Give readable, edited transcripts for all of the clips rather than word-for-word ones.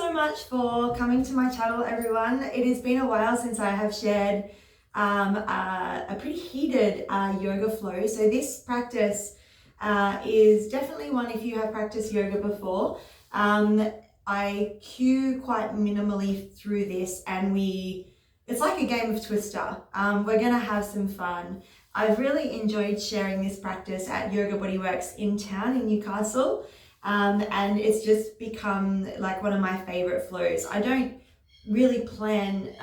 so much for coming to my channel, everyone. It has been a while since I have shared a pretty heated yoga flow. So this practice is definitely one if you have practiced yoga before. I cue quite minimally through this, and it's like a game of Twister. We're gonna have some fun. I've really enjoyed sharing this practice at Yoga Bodyworks in town in Newcastle. And it's just become like one of my favorite flows. I don't really plan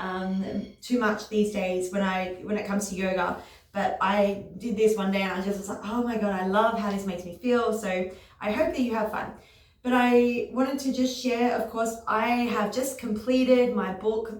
too much these days when it comes to yoga, but I did this one day and I just was like, oh my God, I love how this makes me feel. So I hope that you have fun. But I wanted to just share, of course, I have just completed my book,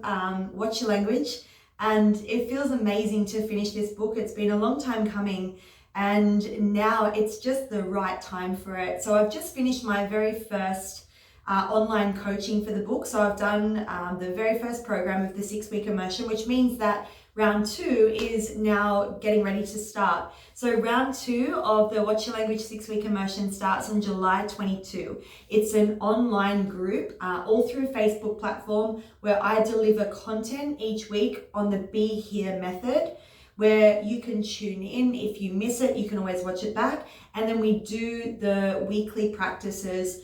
Watch Your Language, and it feels amazing to finish this book. It's been a long time coming, and now it's just the right time for it. So I've just finished my very first online coaching for the book. So I've done the very first program of the 6-week immersion, which means that round 2 is now getting ready to start. So round 2 of the Watch Your Language 6-week immersion starts on July 22. It's an online group all through Facebook platform where I deliver content each week on the Be Here method, where you can tune in. If you miss it, you can always watch it back. And then we do the weekly practices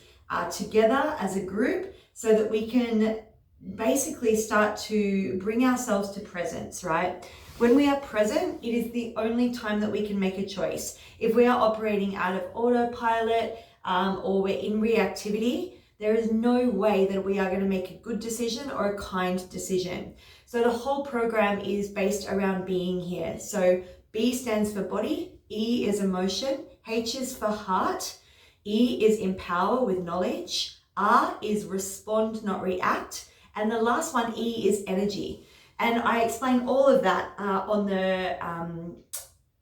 together as a group so that we can basically start to bring ourselves to presence, right? When we are present, it is the only time that we can make a choice. If we are operating out of autopilot or we're in reactivity, there is no way that we are going to make a good decision or a kind decision. So the whole program is based around being here. So B stands for body, E is emotion, H is for heart, E is empower with knowledge, R is respond, not react, and the last one, E, is energy. And I explain all of that on the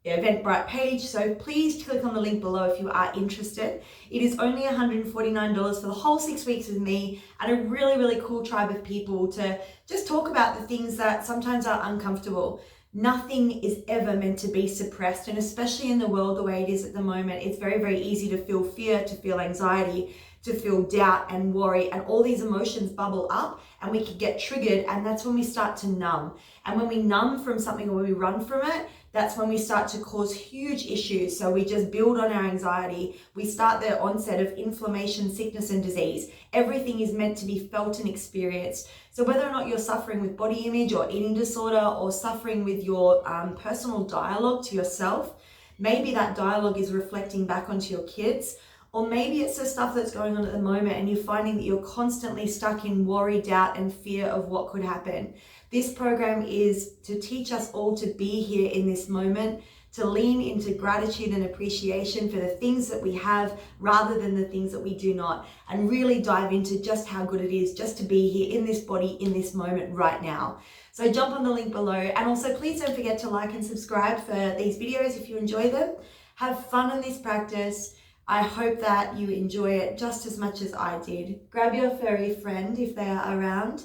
Eventbrite page, so please click on the link below if you are interested. It is only $149 for the whole 6 weeks with me and a really, really cool tribe of people to just talk about the things that sometimes are uncomfortable. Nothing is ever meant to be suppressed, and especially in the world the way it is at the moment, it's very, very easy to feel fear, to feel anxiety, to feel doubt and worry, and all these emotions bubble up and we can get triggered, and that's when we start to numb. And when we numb from something or when we run from it, that's when we start to cause huge issues. So we just build on our anxiety. We start the onset of inflammation, sickness, and disease. Everything is meant to be felt and experienced. So whether or not you're suffering with body image or eating disorder or suffering with your personal dialogue to yourself, maybe that dialogue is reflecting back onto your kids, or maybe it's the stuff that's going on at the moment and you're finding that you're constantly stuck in worry, doubt, and fear of what could happen. This program is to teach us all to be here in this moment, to lean into gratitude and appreciation for the things that we have rather than the things that we do not, and really dive into just how good it is just to be here in this body, in this moment right now. So jump on the link below, and also please don't forget to like and subscribe for these videos if you enjoy them. Have fun in this practice. I hope that you enjoy it just as much as I did. Grab your furry friend if they are around,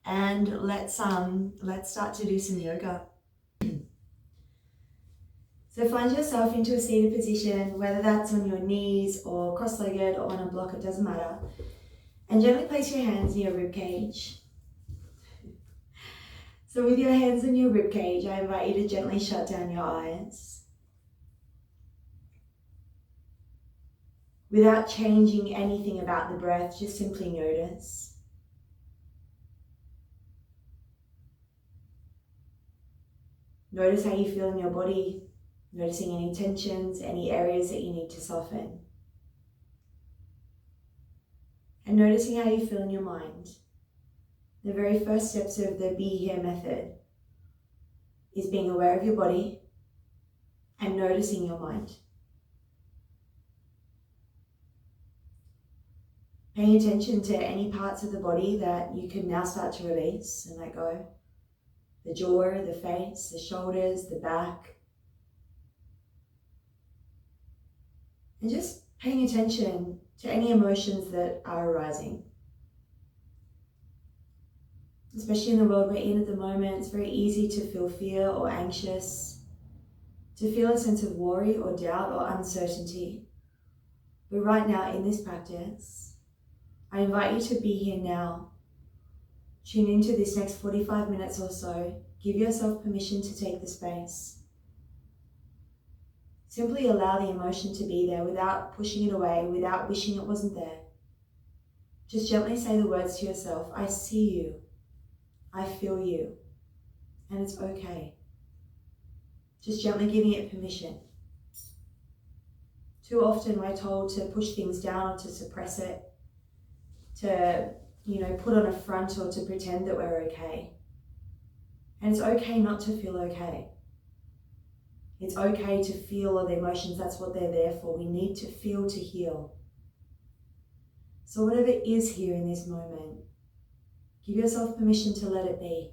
and let's start to do some yoga. So find yourself into a seated position, whether that's on your knees or cross-legged or on a block, it doesn't matter. And gently place your hands in your rib cage. So with your hands in your rib cage, I invite you to gently shut down your eyes. Without changing anything about the breath, just simply notice. Notice how you feel in your body, noticing any tensions, any areas that you need to soften. And noticing how you feel in your mind. The very first steps of the Be Here method is being aware of your body and noticing your mind. Paying attention to any parts of the body that you can now start to release and let go. The jaw, the face, the shoulders, the back. And just paying attention to any emotions that are arising. Especially in the world we're in at the moment, it's very easy to feel fear or anxious, to feel a sense of worry or doubt or uncertainty. But right now in this practice, I invite you to be here now Tune into this next 45 minutes or so. Give yourself permission to take the space. Simply allow the emotion to be there without pushing it away, without wishing it wasn't there. Just gently say the words to yourself, I see you, I feel you, and it's okay. Just gently giving it permission. Too often we're told to push things down or to suppress it, to, put on a front or to pretend that we're okay. And it's okay not to feel okay. It's okay to feel all the emotions. That's what they're there for. We need to feel to heal. So whatever is here in this moment, give yourself permission to let it be.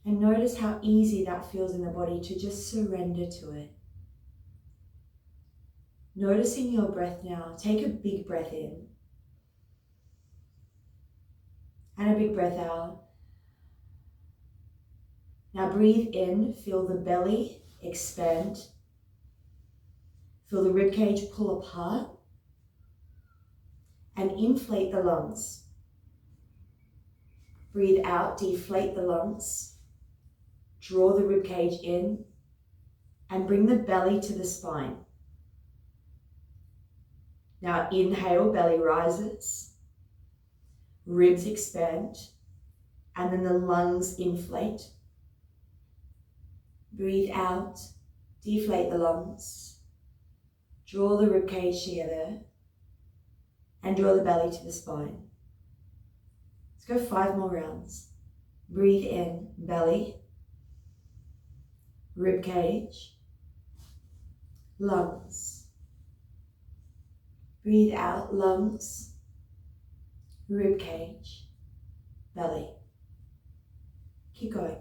And notice how easy that feels in the body to just surrender to it. Noticing your breath now. Take a big breath in. And a big breath out. Now breathe in, feel the belly expand. Feel the ribcage pull apart. And inflate the lungs. Breathe out, deflate the lungs. Draw the ribcage in. And bring the belly to the spine. Now inhale, belly rises. Ribs expand. And then the lungs inflate. Breathe out, deflate the lungs, draw the ribcage together, and draw the belly to the spine. Let's go 5 more rounds. Breathe in, belly, ribcage, lungs. Breathe out, lungs, ribcage, belly. Keep going.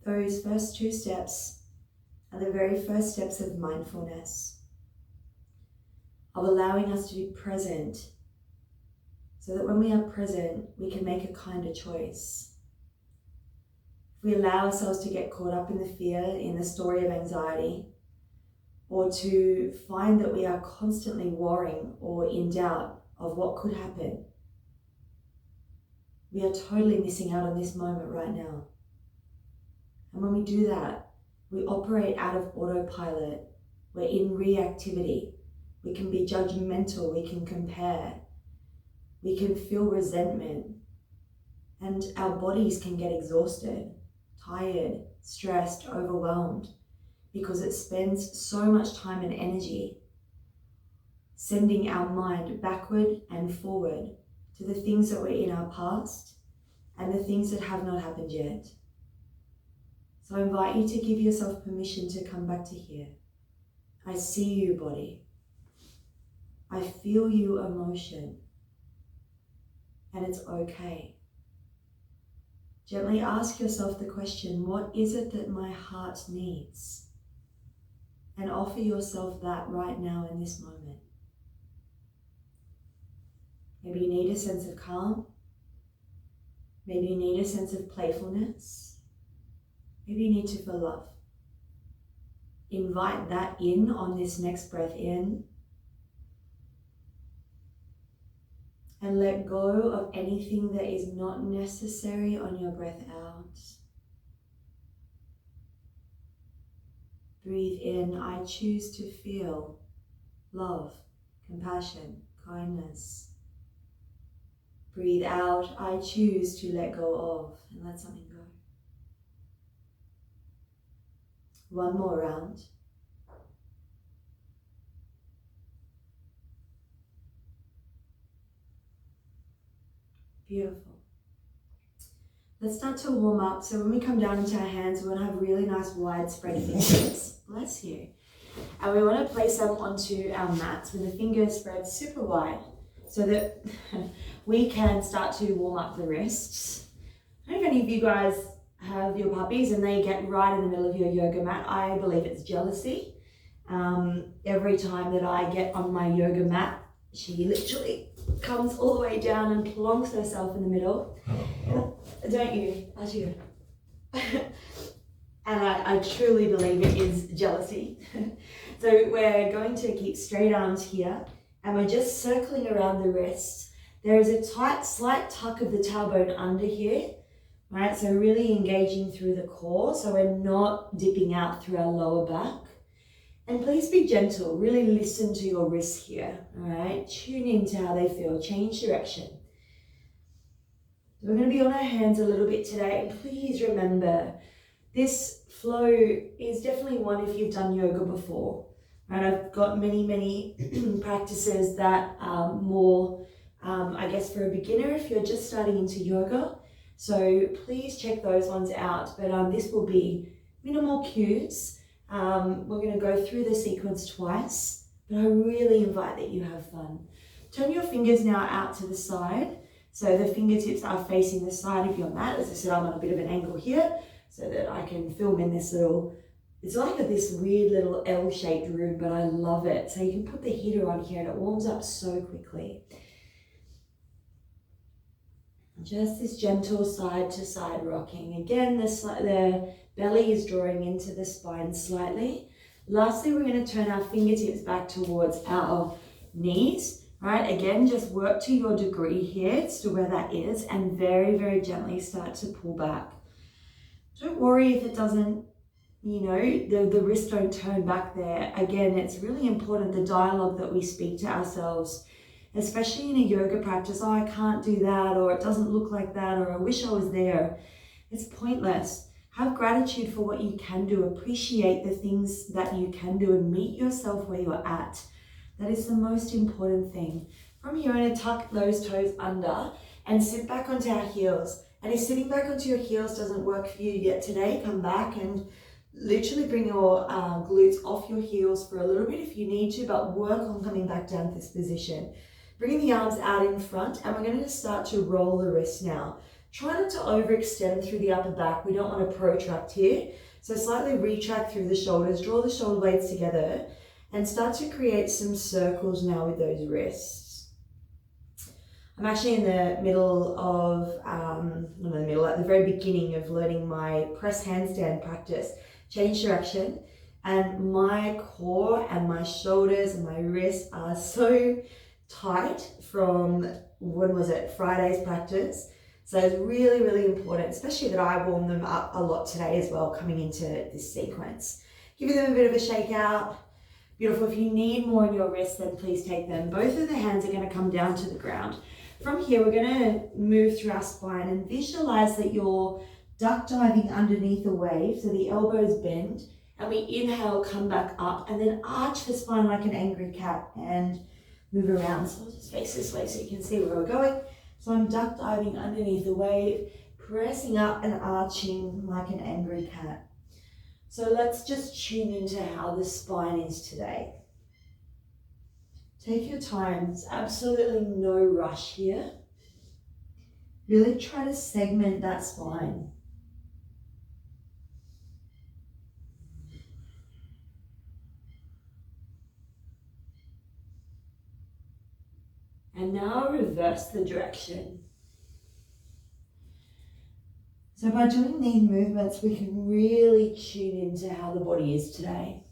Those first 2 steps are the very first steps of mindfulness, of allowing us to be present, so that when we are present, we can make a kinder choice. If we allow ourselves to get caught up in the fear, in the story of anxiety, or to find that we are constantly worrying or in doubt of what could happen, we are totally missing out on this moment right now. And when we do that, we operate out of autopilot. We're in reactivity. We can be judgmental, we can compare, we can feel resentment, and our bodies can get exhausted, tired, stressed, overwhelmed, because it spends so much time and energy sending our mind backward and forward to the things that were in our past and the things that have not happened yet. So I invite you to give yourself permission to come back to here. I see you, body. I feel you, emotion. And it's okay. Gently ask yourself the question, what is it that my heart needs? And offer yourself that right now in this moment. Maybe you need a sense of calm. Maybe you need a sense of playfulness. Maybe you need to feel love. Invite that in on this next breath in. And let go of anything that is not necessary on your breath out. Breathe in, I choose to feel love, compassion, kindness. Breathe out, I choose to let go of, and let something go. 1 more round. Beautiful. Let's start to warm up. So when we come down into our hands, we want to have really nice widespread fingers. Bless you. And we want to place them onto our mats with the fingers spread super wide so that we can start to warm up the wrists. I don't know if any of you guys have your puppies and they get right in the middle of your yoga mat. I believe it's jealousy. Every time that I get on my yoga mat, she literally comes all the way down and plonks herself in the middle. Don't you? As you And I truly believe it is jealousy. So we're going to keep straight arms here, and we're just circling around the wrists. There is a slight tuck of the tailbone under here, right? So really engaging through the core, so we're not dipping out through our lower back. And please be gentle, really listen to your wrists here, all right? Tune into how they feel, change direction. We're going to be on our hands a little bit today, and please remember, this flow is definitely one if you've done yoga before. Right? I've got many practices that are more, I guess, for a beginner if you're just starting into yoga. So please check those ones out. But this will be minimal cues. We're going to go through the sequence twice, but I really invite that you have fun. Turn your fingers now out to the side. So the fingertips are facing the side of your mat. As I said, I'm on a bit of an angle here, so that I can film in this little, it's like this weird little L-shaped room, but I love it. So you can put the heater on here and it warms up so quickly. Just this gentle side to side rocking. Again, the belly is drawing into the spine slightly. Lastly, we're going to turn our fingertips back towards our knees, right? Again, just work to your degree here as to where that is, and very gently start to pull back. Don't worry if it doesn't, the wrists don't turn back there. Again, it's really important, the dialogue that we speak to ourselves, especially in a yoga practice. Oh, I can't do that, or it doesn't look like that, or I wish I was there. It's pointless. Have gratitude for what you can do. Appreciate the things that you can do and meet yourself where you're at. That is the most important thing. From here, I'm going to tuck those toes under and sit back onto our heels. And if sitting back onto your heels doesn't work for you yet today, come back and literally bring your glutes off your heels for a little bit if you need to, but work on coming back down to this position. Bringing the arms out in front, and we're going to start to roll the wrists now. Try not to overextend through the upper back. We don't want to protract here. So slightly retract through the shoulders, draw the shoulder blades together, and start to create some circles now with those wrists. I'm actually in the middle of, at the very beginning of learning my press handstand practice, change direction, and my core and my shoulders and my wrists are so tight from, Friday's practice. So it's really important, especially that I warm them up a lot today as well, coming into this sequence. Giving them a bit of a shake out. Beautiful. If you need more in your wrists, then please take them. Both of the hands are going to come down to the ground. From here, we're going to move through our spine and visualize that you're duck diving underneath a wave. So the elbows bend, and we inhale, come back up, and then arch the spine like an angry cat and move around. So I'll just face this way so you can see where we're going. So I'm duck diving underneath the wave, pressing up and arching like an angry cat. So let's just tune into how the spine is today. Take your time, there's absolutely no rush here. Really try to segment that spine. And now reverse the direction. So by doing these movements, we can really tune into how the body is today.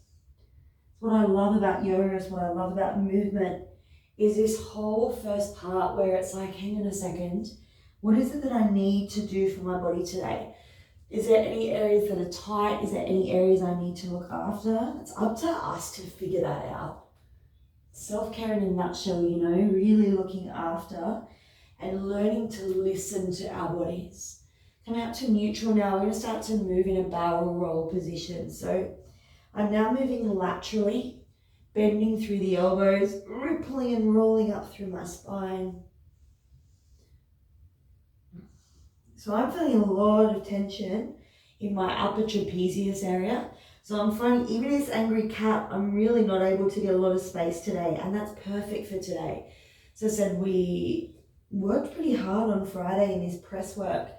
What I love about yoga is what I love about movement is this whole first part where it's like, hang on a second, what is it that I need to do for my body today? Is there any areas that are tight? Is there any areas I need to look after? It's up to us to figure that out. Self-care in a nutshell, really looking after and learning to listen to our bodies. Come out to neutral now. We're going to start to move in a barrel roll position. So I'm now moving laterally, bending through the elbows, rippling and rolling up through my spine. So I'm feeling a lot of tension in my upper trapezius area. So I'm finding even this angry cat, I'm really not able to get a lot of space today, and that's perfect for today. So I said we worked pretty hard on Friday in this press work,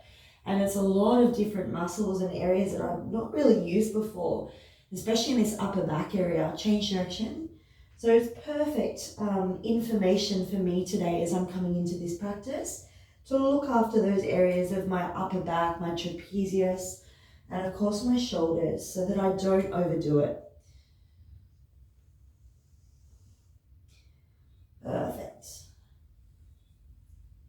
and it's a lot of different muscles and areas that I've not really used before, especially in this upper back area. Change direction. So it's perfect information for me today as I'm coming into this practice to look after those areas of my upper back, my trapezius, and of course my shoulders, so that I don't overdo it. Perfect.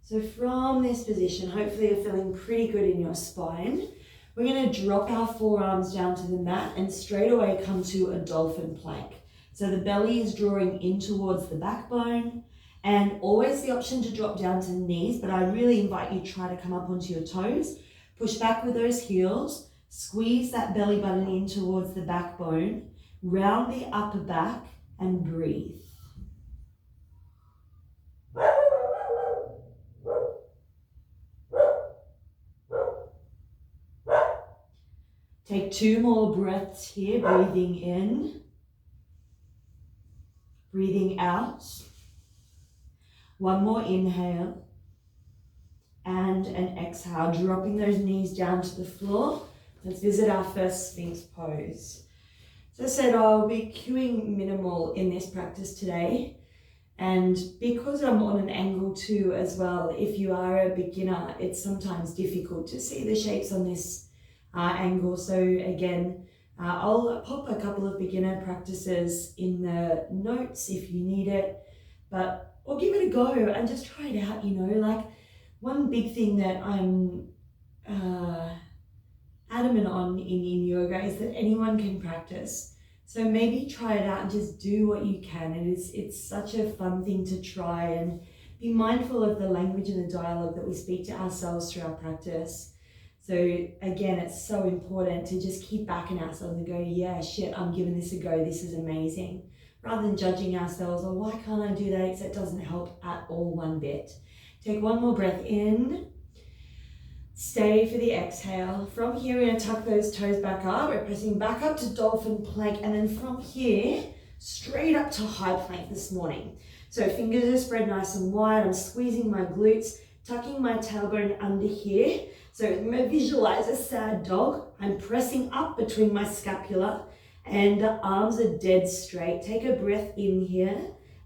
So from this position, hopefully you're feeling pretty good in your spine. We're going to drop our forearms down to the mat and straight away come to a dolphin plank. So the belly is drawing in towards the backbone, and always the option to drop down to the knees, but I really invite you to try to come up onto your toes. Push back with those heels, squeeze that belly button in towards the backbone, round the upper back and breathe. Take 2 more breaths here, breathing in, breathing out. 1 more inhale and an exhale, dropping those knees down to the floor. Let's visit our first Sphinx pose. As I said, I'll be cueing minimal in this practice today. And because I'm on an angle too as well, if you are a beginner, it's sometimes difficult to see the shapes on this angle. So again, I'll pop a couple of beginner practices in the notes if you need it, or give it a go and just try it out, like one big thing that I'm adamant on in yoga is that anyone can practice. So maybe try it out and just do what you can. It's such a fun thing to try, and be mindful of the language and the dialogue that we speak to ourselves through our practice. So again, it's so important to just keep backing ourselves and go, yeah, shit, I'm giving this a go. This is amazing. Rather than judging ourselves, or why can't I do that? It doesn't help at all one bit. Take 1 more breath in. Stay for the exhale. From here, we're going to tuck those toes back up. We're pressing back up to dolphin plank. And then from here, straight up to high plank this morning. So fingers are spread nice and wide. I'm squeezing my glutes, tucking my tailbone under here. So visualize a sad dog. I'm pressing up between my scapula and the arms are dead straight. Take a breath in here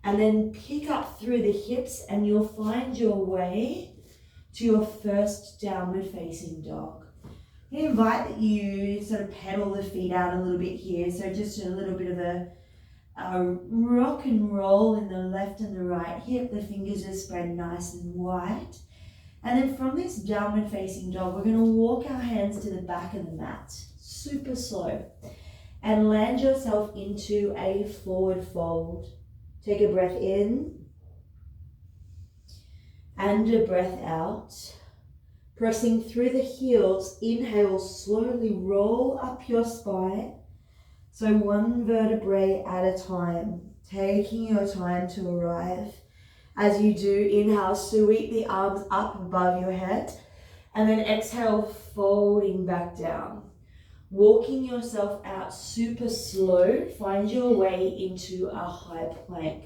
and then pick up through the hips, and you'll find your way to your first downward facing dog. I invite that you sort of pedal the feet out a little bit here. So just a little bit of a rock and roll in the left and the right hip. The fingers are spread nice and wide. And then from this downward facing dog, we're going to walk our hands to the back of the mat, super slow, and land yourself into a forward fold. Take a breath in and a breath out. Pressing through the heels, inhale, slowly roll up your spine. So 1 vertebrae at a time, taking your time to arrive. As you do, inhale, sweep the arms up above your head, and then exhale, folding back down. Walking yourself out super slow, find your way into a high plank.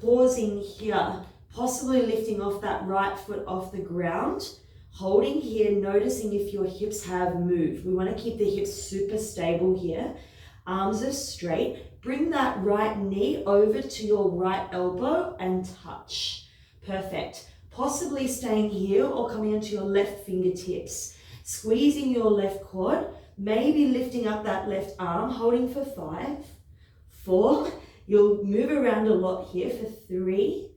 Pausing here, possibly lifting off that right foot off the ground. Holding here, noticing if your hips have moved. We want to keep the hips super stable here. Arms are straight. Bring that right knee over to your right elbow and touch. Perfect. Possibly staying here or coming onto your left fingertips. Squeezing your left quad. Maybe lifting up that left arm, holding for 5, 4. You'll move around a lot here for 3,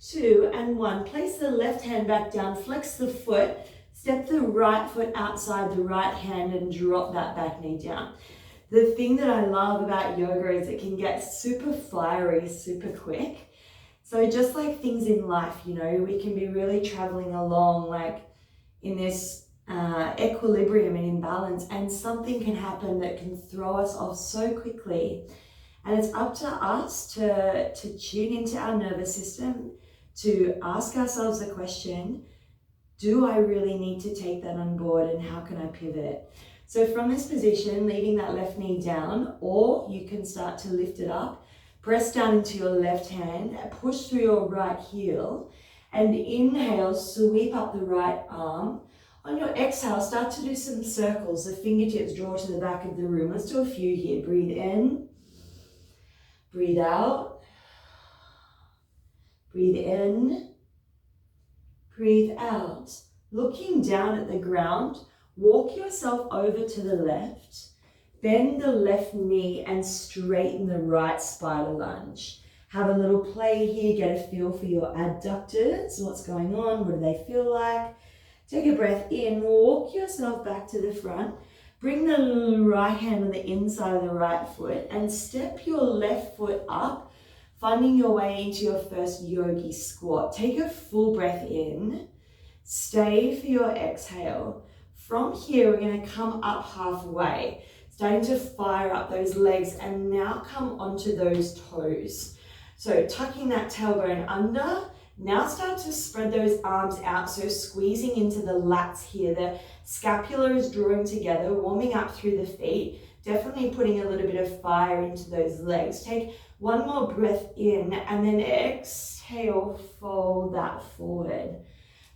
2, and 1. Place the left hand back down, flex the foot, step the right foot outside the right hand and drop that back knee down. The thing that I love about yoga is it can get super fiery, super quick. So just like things in life, we can be really traveling along like in this equilibrium and imbalance, and something can happen that can throw us off so quickly. And it's up to us to tune into our nervous system, to ask ourselves the question, do I really need to take that on board, and how can I pivot? So from this position, leaving that left knee down, or you can start to lift it up, press down into your left hand, push through your right heel, and inhale, sweep up the right arm. On your exhale, start to do some circles. The fingertips draw to the back of the room. Let's do a few here. Breathe in, breathe out, breathe in, breathe out. Looking down at the ground, Walk yourself over to the left, bend the left knee and straighten the right spider lunge. Have a little play here, get a feel for your adductors. What's going on? What do they feel like? Take a breath in, walk yourself back to the front. Bring the right hand on the inside of the right foot and step your left foot up, finding your way into your first yogi squat. Take a full breath in. Stay for your exhale. From here, we're going to come up halfway, starting to fire up those legs and now come onto those toes. So tucking that tailbone under, now start to spread those arms out. So squeezing into the lats here, the scapula is drawing together, warming up through the feet, definitely putting a little bit of fire into those legs. Take one more breath in and then exhale, fold that forward.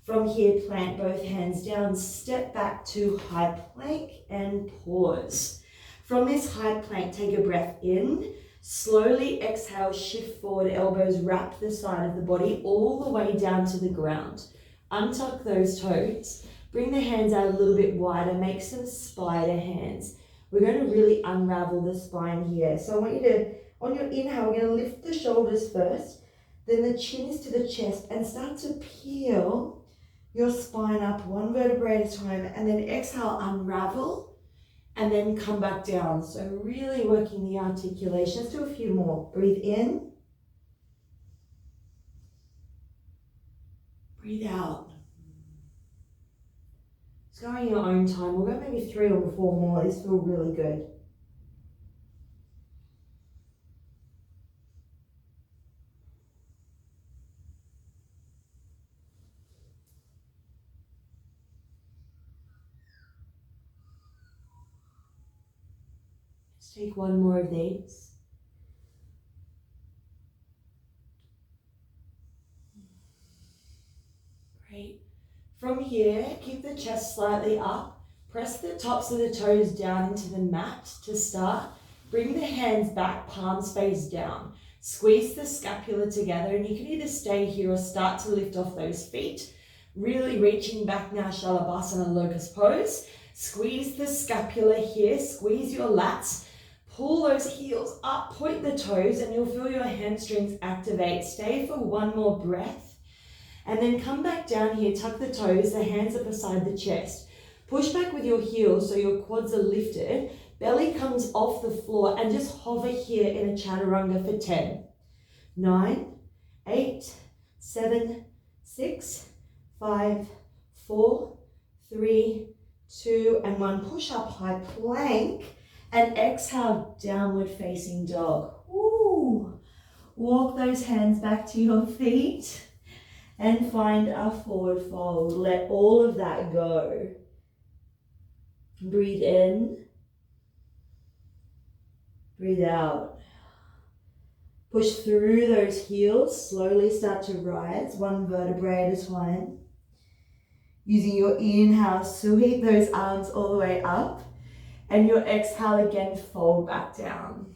From here, plant both hands down, step back to high plank and pause. From this high plank, take a breath in. Slowly exhale, shift forward, elbows wrap the side of the body all the way down to the ground. Untuck those toes. Bring the hands out a little bit wider, make some spider hands. We're going to really unravel the spine here. So I want you to, on your inhale, we're going to lift the shoulders first, then the chin is to the chest and start to peel your spine up one vertebrae at a time, and then exhale, unravel, and then come back down. So really working the articulation. Let's do a few more. Breathe in. Breathe out. It's going your own time. We'll go maybe 3 or 4 more. These feel really good. Let's take one more of these. Great. From here, keep the chest slightly up. Press the tops of the toes down into the mat to start. Bring the hands back, palms face down. Squeeze the scapula together, and you can either stay here or start to lift off those feet. Really reaching back now, Shalabhasana locust pose. Squeeze the scapula here, squeeze your lats. Pull those heels up, point the toes, and you'll feel your hamstrings activate. Stay for one more breath. And then come back down here, tuck the toes, the hands are beside the chest. Push back with your heels so your quads are lifted. Belly comes off the floor and just hover here in a chaturanga for 10, 9, 8, 7, 6, 5, 4, 3, 2, and 1. Push up high plank and exhale, downward facing dog. Ooh. Walk those hands back to your feet and find a forward fold. Let all of that go. Breathe in. Breathe out. Push through those heels. Slowly start to rise, one vertebrae at a time. Using your inhale, sweep those arms all the way up. And your exhale again, fold back down.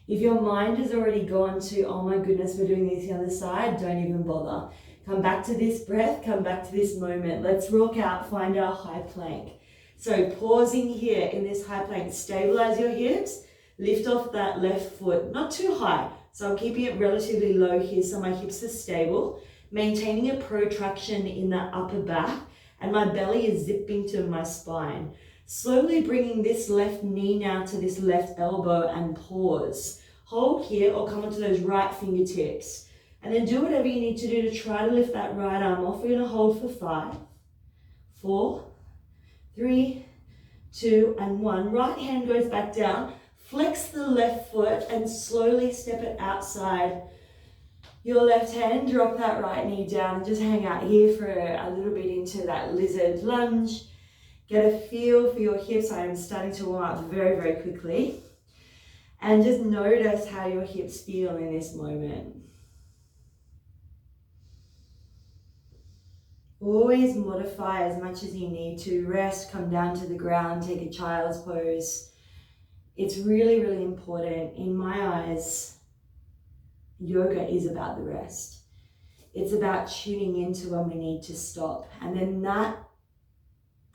If your mind has already gone to, oh my goodness, we're doing this the other side, don't even bother. Come back to this breath, come back to this moment. Let's rock out, find our high plank. So pausing here in this high plank, stabilize your hips, lift off that left foot, not too high. So I'm keeping it relatively low here so my hips are stable, maintaining a protraction in that upper back, and my belly is zipping to my spine. Slowly bringing this left knee now to this left elbow and pause. Hold here or come onto those right fingertips. And then do whatever you need to do to try to lift that right arm off. We're going to hold for 5, 4, 3, 2, and 1. Right hand goes back down. Flex the left foot and slowly step it outside your left hand. Drop that right knee down and just hang out here for a little bit into that lizard lunge. Get a feel for your hips. I am starting to warm up very, very quickly. And just notice how your hips feel in this moment. Always modify as much as you need to. Rest, come down to the ground, take a child's pose. It's really, really important. In my eyes, yoga is about the rest. It's about tuning into when we need to stop. And then that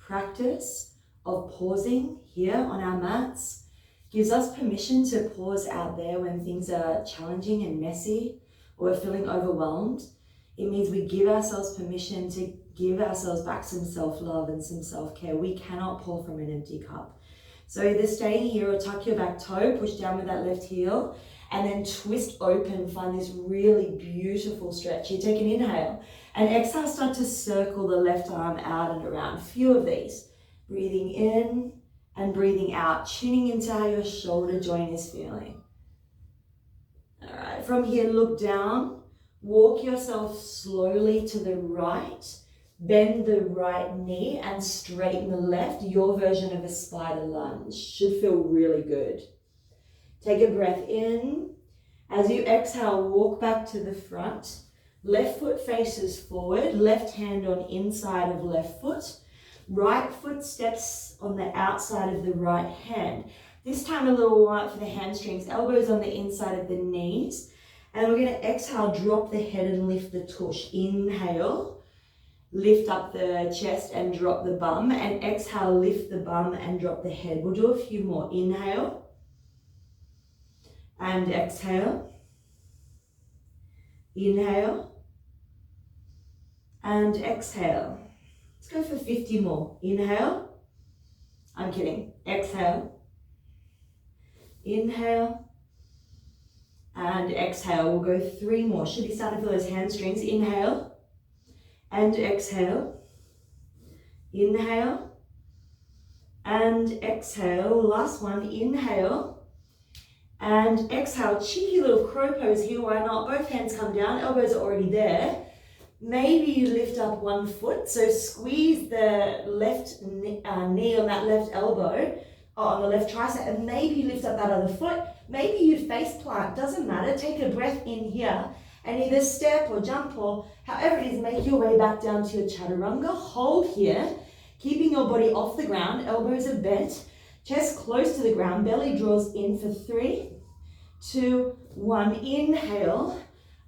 practice of pausing here on our mats gives us permission to pause out there when things are challenging and messy or we're feeling overwhelmed. It means we give ourselves permission to give ourselves back some self-love and some self-care. We cannot pour from an empty cup. So either stay here or tuck your back toe, push down with that left heel, and then twist open. Find this really beautiful stretch. You take an inhale and exhale, start to circle the left arm out and around. A few of these. Breathing in and breathing out, tuning into how your shoulder joint is feeling. All right, from here, look down, walk yourself slowly to the right, bend the right knee and straighten the left. Your version of a spider lunge should feel really good. Take a breath in. As you exhale, walk back to the front. Left foot faces forward, left hand on inside of left foot. Right foot steps on the outside of the right hand. This time a little warm up for the hamstrings, elbows on the inside of the knees. And we're going to exhale, drop the head and lift the tush. Inhale, lift up the chest and drop the bum. And exhale, lift the bum and drop the head. We'll do a few more. Inhale and exhale. Inhale and exhale. Let's go for 50 more. Inhale. I'm kidding. Exhale. Inhale. And exhale. We'll go 3 more. Should be starting for those hamstrings. Inhale. And exhale. Inhale. And exhale. Last one. Inhale. And exhale. Cheeky little crow pose here. Why not? Both hands come down. Elbows are already there. Maybe you lift up one foot, so squeeze the left knee on that left elbow, or on the left tricep, and maybe you lift up that other foot. Maybe you face plant, doesn't matter. Take a breath in here and either step or jump or however it is, make your way back down to your chaturanga. Hold here, keeping your body off the ground, elbows are bent, chest close to the ground, belly draws in for 3, 2, 1. Inhale,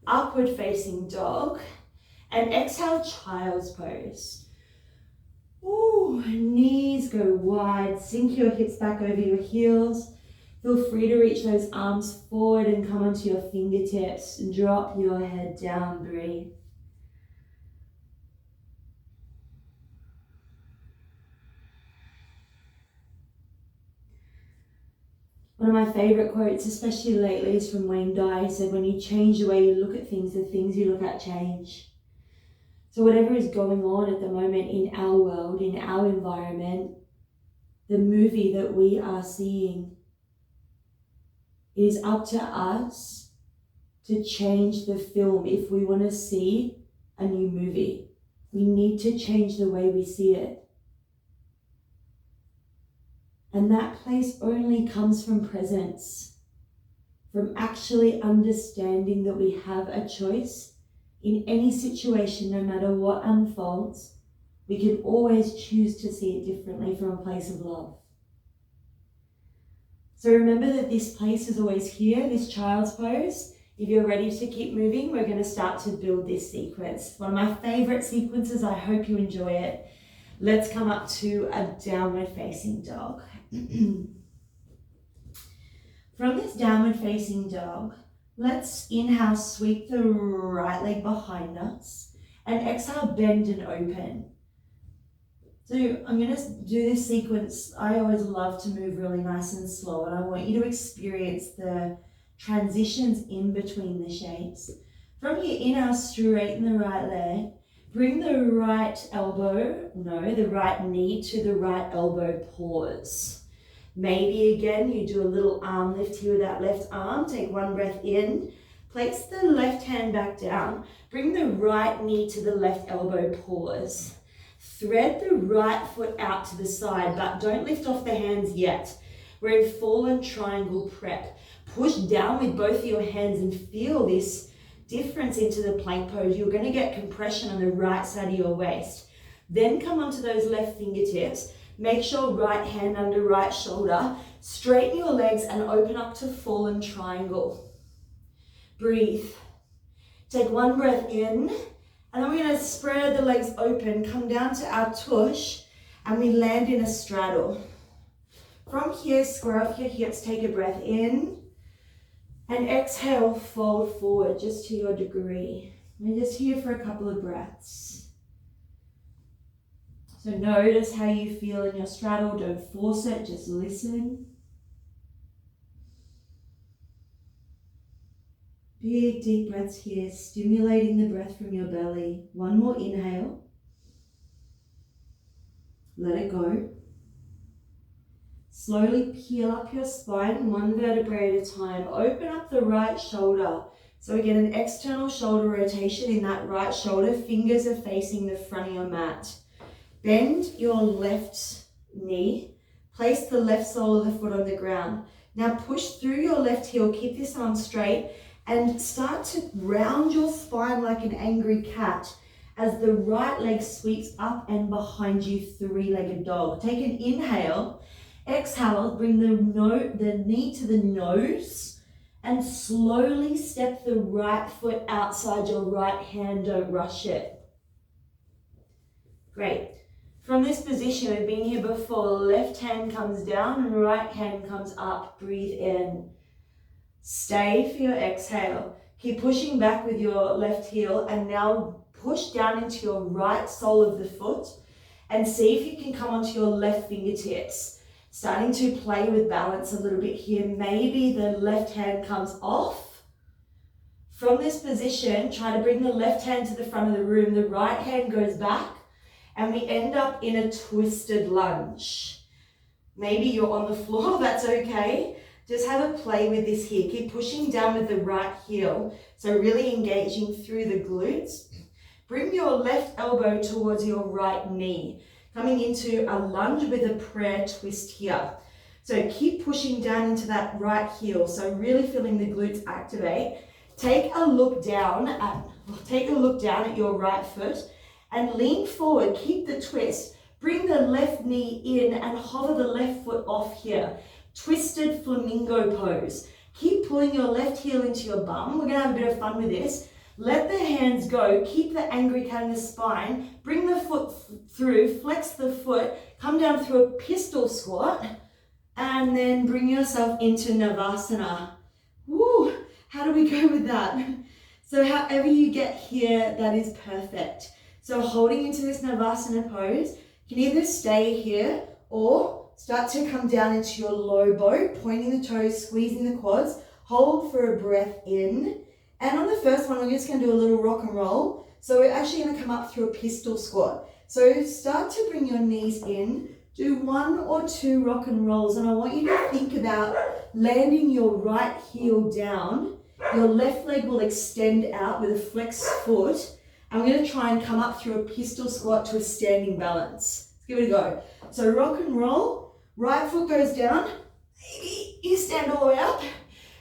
upward facing dog. And exhale, child's pose. Ooh, knees go wide. Sink your hips back over your heels. Feel free to reach those arms forward and come onto your fingertips. Drop your head down, breathe. One of my favorite quotes, especially lately, is from Wayne Dyer. He said, when you change the way you look at things, the things you look at change. So whatever is going on at the moment in our world, in our environment, the movie that we are seeing, it is up to us to change the film if we want to see a new movie. We need to change the way we see it. And that place only comes from presence, from actually understanding that we have a choice. In any situation, no matter what unfolds, we can always choose to see it differently from a place of love. So remember that this place is always here, this child's pose. If you're ready to keep moving, we're going to start to build this sequence. One of my favorite sequences, I hope you enjoy it. Let's come up to a downward facing dog. From this downward facing dog, let's inhale, sweep the right leg behind us, and exhale, bend and open. So I'm going to do this sequence. I always love to move really nice and slow, and I want you to experience the transitions in between the shapes. From here, inhale, straighten the right leg, bring the right the right knee to the right elbow, pause. Maybe again, you do a little arm lift here with that left arm. Take one breath in. Place the left hand back down. Bring the right knee to the left elbow, pause. Thread the right foot out to the side, but don't lift off the hands yet. We're in fallen triangle prep. Push down with both of your hands and feel this difference into the plank pose. You're going to get compression on the right side of your waist. Then come onto those left fingertips. Make sure right hand under right shoulder. Straighten your legs and open up to fallen triangle. Breathe. Take one breath in, and then we're going to spread the legs open, come down to our tush, and we land in a straddle. From here, square off your hips, take a breath in, and exhale, fold forward just to your degree. And just here for a couple of breaths. So notice how you feel in your straddle. Don't force it, just listen. Big deep breaths here, stimulating the breath from your belly. One more inhale. Let it go. Slowly peel up your spine, one vertebrae at a time. Open up the right shoulder. So we get an external shoulder rotation in that right shoulder. Fingers are facing the front of your mat. Bend your left knee. Place the left sole of the foot on the ground. Now push through your left heel. Keep this arm straight and start to round your spine like an angry cat as the right leg sweeps up and behind you, three-legged dog. Take an inhale. Exhale, bring the knee to the nose and slowly step the right foot outside your right hand. Don't rush it. Great. From this position, we've been here before. Left hand comes down and right hand comes up. Breathe in. Stay for your exhale. Keep pushing back with your left heel and now push down into your right sole of the foot and see if you can come onto your left fingertips. Starting to play with balance a little bit here. Maybe the left hand comes off. From this position, try to bring the left hand to the front of the room. The right hand goes back and we end up in a twisted lunge. Maybe you're on the floor, that's okay. Just have a play with this here. Keep pushing down with the right heel. So really engaging through the glutes. Bring your left elbow towards your right knee. Coming into a lunge with a prayer twist here. So keep pushing down into that right heel. So really feeling the glutes activate. Take a look down at your right foot and lean forward. Keep the twist. Bring the left knee in and hover the left foot off here. Twisted flamingo pose. Keep pulling your left heel into your bum. We're gonna have a bit of fun with this. Let the hands go. Keep the angry cat in the spine. Bring the foot through. Flex the foot. Come down through a pistol squat. And then bring yourself into Navasana. Woo! How do we go with that? So however you get here, that is perfect. So holding into this Navasana pose, you can either stay here or start to come down into your low boat, pointing the toes, squeezing the quads. Hold for a breath in. And on the first one, we're just going to do a little rock and roll. So we're actually going to come up through a pistol squat. So start to bring your knees in. Do 1 or 2 rock and rolls. And I want you to think about landing your right heel down. Your left leg will extend out with a flexed foot. I'm going to try and come up through a pistol squat to a standing balance. Let's give it a go. So rock and roll. Right foot goes down. Maybe you stand all the way up.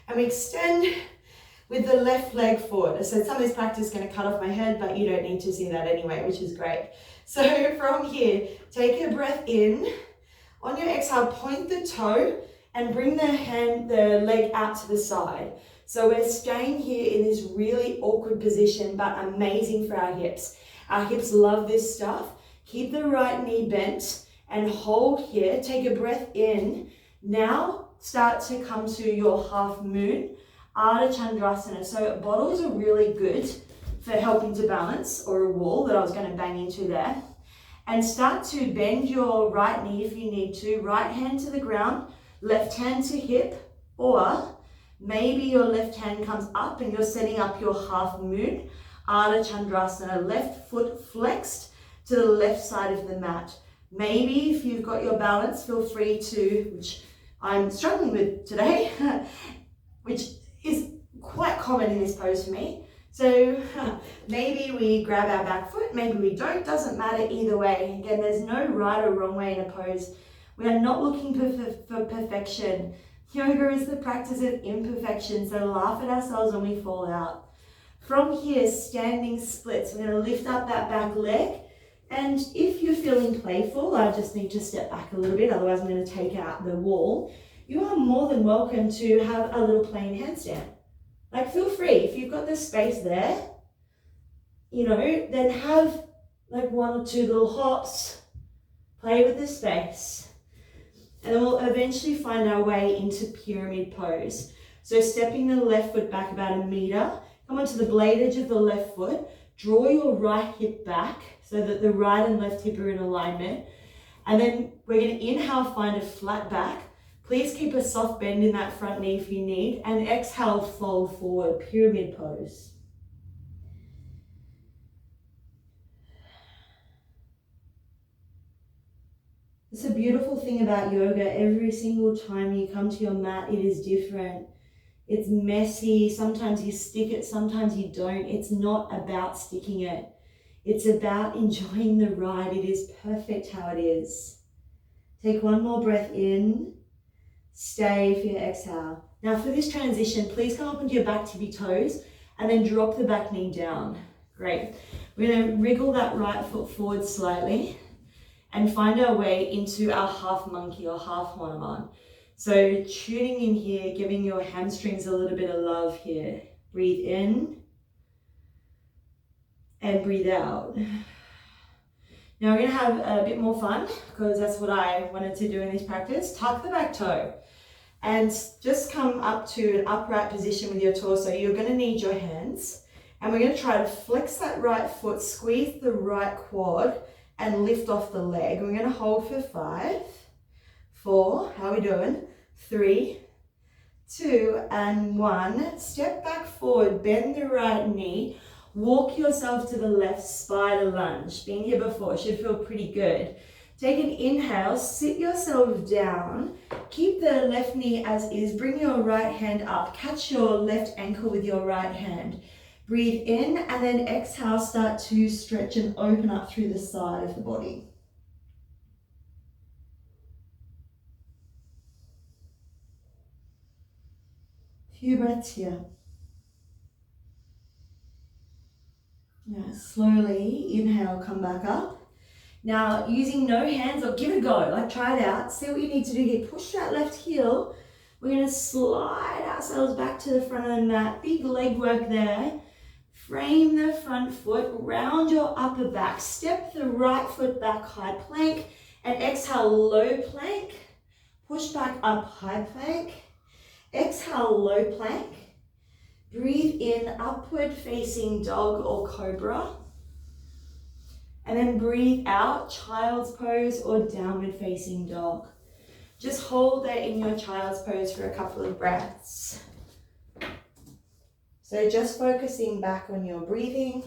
And we extend with the left leg forward. So some of this practice is going to cut off my head, but you don't need to see that anyway, which is great. So from here, take a breath in. On your exhale, point the toe and bring the leg out to the side. So we're staying here in this really awkward position, but amazing for our hips. Our hips love this stuff. Keep the right knee bent and hold here. Take a breath in. Now start to come to your half moon. Ardha Chandrasana. So bottles are really good for helping to balance, or a wall that I was going to bang into there. And start to bend your right knee if you need to. Right hand to the ground, left hand to hip, or maybe your left hand comes up and you're setting up your half moon. Ardha Chandrasana, left foot flexed to the left side of the mat. Maybe if you've got your balance, feel free to, which I'm struggling with today, which is quite common in this pose for me. So maybe we grab our back foot, maybe we don't, doesn't matter either way. Again, there's no right or wrong way in a pose. We are not looking for perfection. Yoga is the practice of imperfection, so laugh at ourselves when we fall out. From here, standing splits. We're going to lift up that back leg. And if you're feeling playful, I just need to step back a little bit, otherwise I'm going to take out the wall. You are more than welcome to have a little plain handstand. Like, feel free. If you've got the space there, then have like 1 or 2 little hops, Play with the space. And then we'll eventually find our way into pyramid pose. So stepping the left foot back about 1 meter, come onto the blade edge of the left foot, draw your right hip back so that the right and left hip are in alignment. And then we're going to inhale, find a flat back. Please keep a soft bend in that front knee if you need. And exhale, fold forward, pyramid pose. It's a beautiful thing about yoga. Every single time you come to your mat, it is different. It's messy. Sometimes you stick it, sometimes you don't. It's not about sticking it. It's about enjoying the ride. It is perfect how it is. Take one more breath in. Stay for your exhale. Now for this transition, please come up onto your back tippy toes and then drop the back knee down. Great. We're going to wriggle that right foot forward slightly and find our way into our half monkey or half Hanuman. So tuning in here, giving your hamstrings a little bit of love here. Breathe in and breathe out. Now we're going to have a bit more fun because that's what I wanted to do in this practice. Tuck the back toe and just come up to an upright position with your torso. You're going to need your hands and we're going to try to flex that right foot, squeeze the right quad and lift off the leg. We're going to hold for 5, 4, how are we doing? 3, 2, and 1. Step back forward, bend the right knee. Walk yourself to the left, spider lunge. Been here before, should feel pretty good. Take an inhale, sit yourself down. Keep the left knee as is. Bring your right hand up. Catch your left ankle with your right hand. Breathe in and then exhale, start to stretch and open up through the side of the body. Few breaths here. Now slowly inhale, come back up. Now using no hands, or give it a go, like try it out. See what you need to do here. Push that left heel. We're going to slide ourselves back to the front of the mat. Big leg work there. Frame the front foot, round your upper back. Step the right foot back, high plank. And exhale, low plank. Push back up, high plank. Exhale, low plank. Breathe in, upward facing dog or cobra. And then breathe out, child's pose or downward facing dog. Just hold that in your child's pose for a couple of breaths. So just focusing back on your breathing.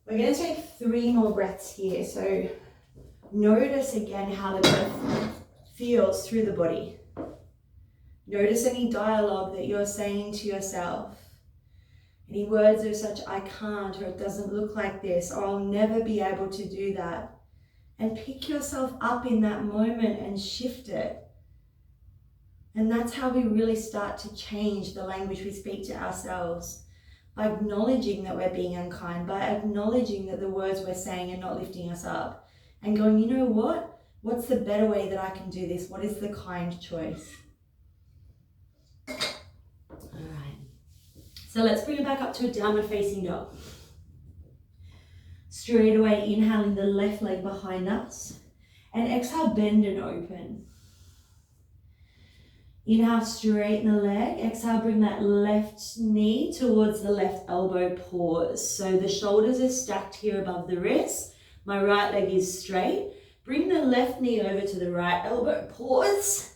We're going to take 3 more breaths here. So notice again how the breath feels through the body. Notice any dialogue that you're saying to yourself. Any words of such, I can't, or it doesn't look like this, or I'll never be able to do that. And pick yourself up in that moment and shift it. And that's how we really start to change the language we speak to ourselves. By acknowledging that we're being unkind, by acknowledging that the words we're saying are not lifting us up. And going, you know what? What's the better way that I can do this? What is the kind choice? All right. So let's bring it back up to a downward facing dog. Straight away, inhaling the left leg behind us. And exhale, bend and open. Inhale, straighten the leg. Exhale, bring that left knee towards the left elbow, pause. So the shoulders are stacked here above the wrist. My right leg is straight. Bring the left knee over to the right elbow, pause.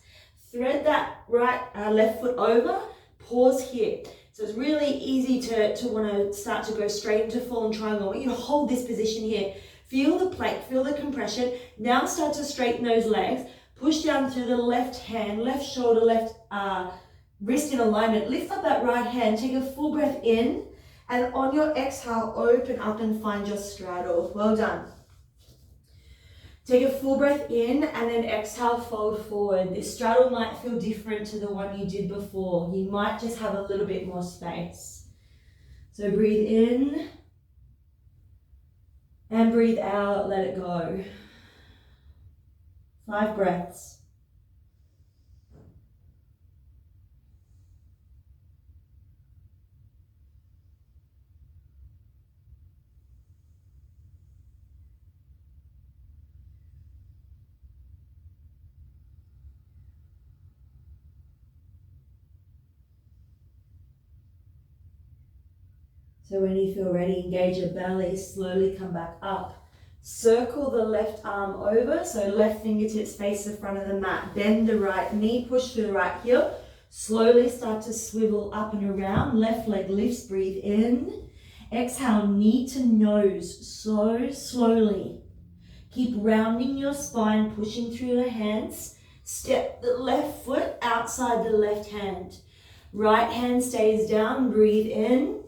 Thread that left foot over, pause here. So it's really easy to want to start to go straight into fallen triangle. I want you to hold this position here. Feel the plank, feel the compression. Now start to straighten those legs. Push down through the left hand, left shoulder, left wrist in alignment. Lift up that right hand. Take a full breath in. And on your exhale, open up and find your straddle. Well done. Take a full breath in and then exhale, fold forward. This straddle might feel different to the one you did before. You might just have a little bit more space. So breathe in and breathe out, let it go. 5 breaths. So when you feel ready, engage your belly, slowly come back up. Circle the left arm over, so left fingertips face the front of the mat. Bend the right knee, push through the right heel. Slowly start to swivel up and around. Left leg lifts, breathe in. Exhale, knee to nose, so slowly. Keep rounding your spine, pushing through the hands. Step the left foot outside the left hand. Right hand stays down, breathe in.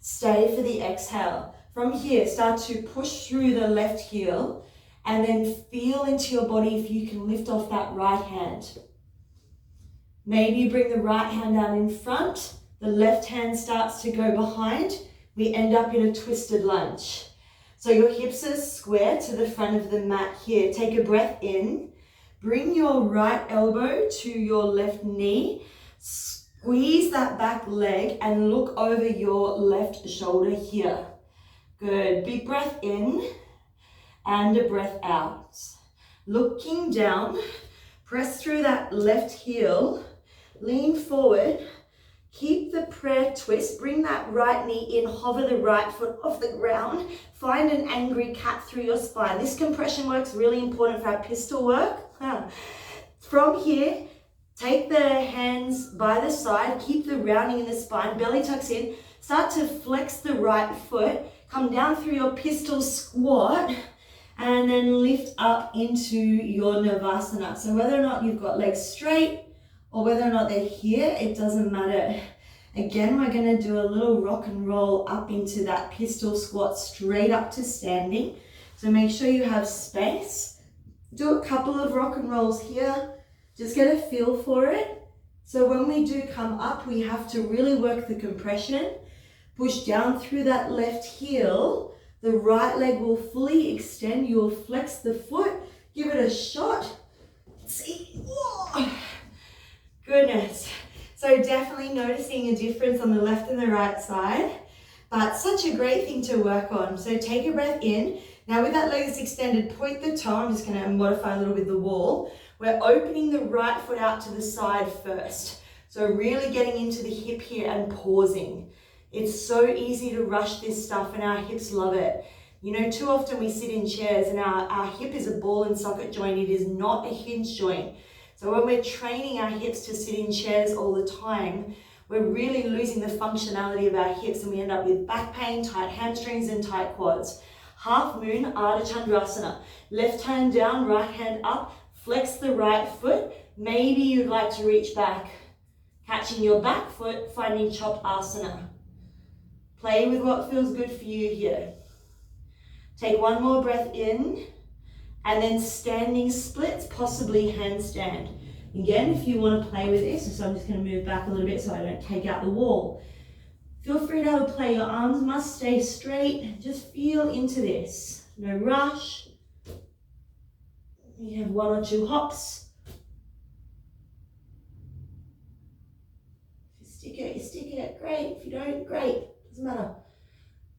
Stay for the exhale. From here, start to push through the left heel and then feel into your body if you can lift off that right hand. Maybe bring the right hand out in front. The left hand starts to go behind. We end up in a twisted lunge. So your hips are square to the front of the mat here. Take a breath in. Bring your right elbow to your left knee. Squeeze that back leg and look over your left shoulder here. Good. Big breath in and a breath out. Looking down, press through that left heel, lean forward, keep the prayer twist, bring that right knee in, hover the right foot off the ground, find an angry cat through your spine. This compression work's really important for our pistol work. From here, take the hands by the side, keep the rounding in the spine, belly tucks in, start to flex the right foot, come down through your pistol squat, and then lift up into your Navasana. So whether or not you've got legs straight or whether or not they're here, it doesn't matter. Again, we're going to do a little rock and roll up into that pistol squat, straight up to standing. So make sure you have space. Do a couple of rock and rolls here. Just get a feel for it. So when we do come up, we have to really work the compression. Push down through that left heel. The right leg will fully extend. You will flex the foot. Give it a shot. See? Whoa. Goodness. So definitely noticing a difference on the left and the right side. But such a great thing to work on. So take a breath in. Now with that leg that's extended, point the toe. I'm just going to modify a little bit the wall. We're opening the right foot out to the side first. So really getting into the hip here and pausing. It's so easy to rush this stuff and our hips love it. You know, too often we sit in chairs and our hip is a ball and socket joint. It is not a hinge joint. So when we're training our hips to sit in chairs all the time, we're really losing the functionality of our hips and we end up with back pain, tight hamstrings and tight quads. Half moon, Ardha Chandrasana. Left hand down, right hand up. Flex the right foot. Maybe you'd like to reach back. Catching your back foot, finding chopped asana. Play with what feels good for you here. Take one more breath in and then standing splits, possibly handstand. Again, if you want to play with this, so I'm just going to move back a little bit so I don't take out the wall. Feel free to have a play. Your arms must stay straight. Just feel into this. No rush. You have one or two hops. If you stick it, you stick it. Great. If you don't, great. Doesn't matter.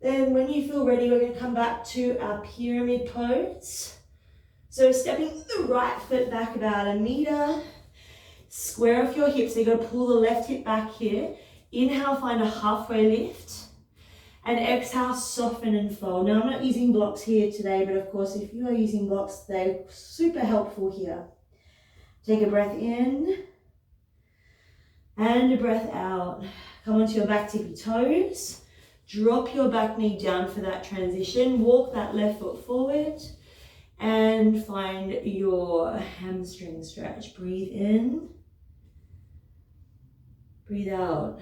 Then when you feel ready, we're going to come back to our pyramid pose. So stepping the right foot back about 1 meter. Square off your hips. So you've got to pull the left hip back here. Inhale, find a halfway lift. And exhale, soften and fold. Now I'm not using blocks here today, but of course if you are using blocks, they're super helpful here. Take a breath in and a breath out. Come onto your back tippy toes. Drop your back knee down for that transition. Walk that left foot forward and find your hamstring stretch. Breathe in, breathe out.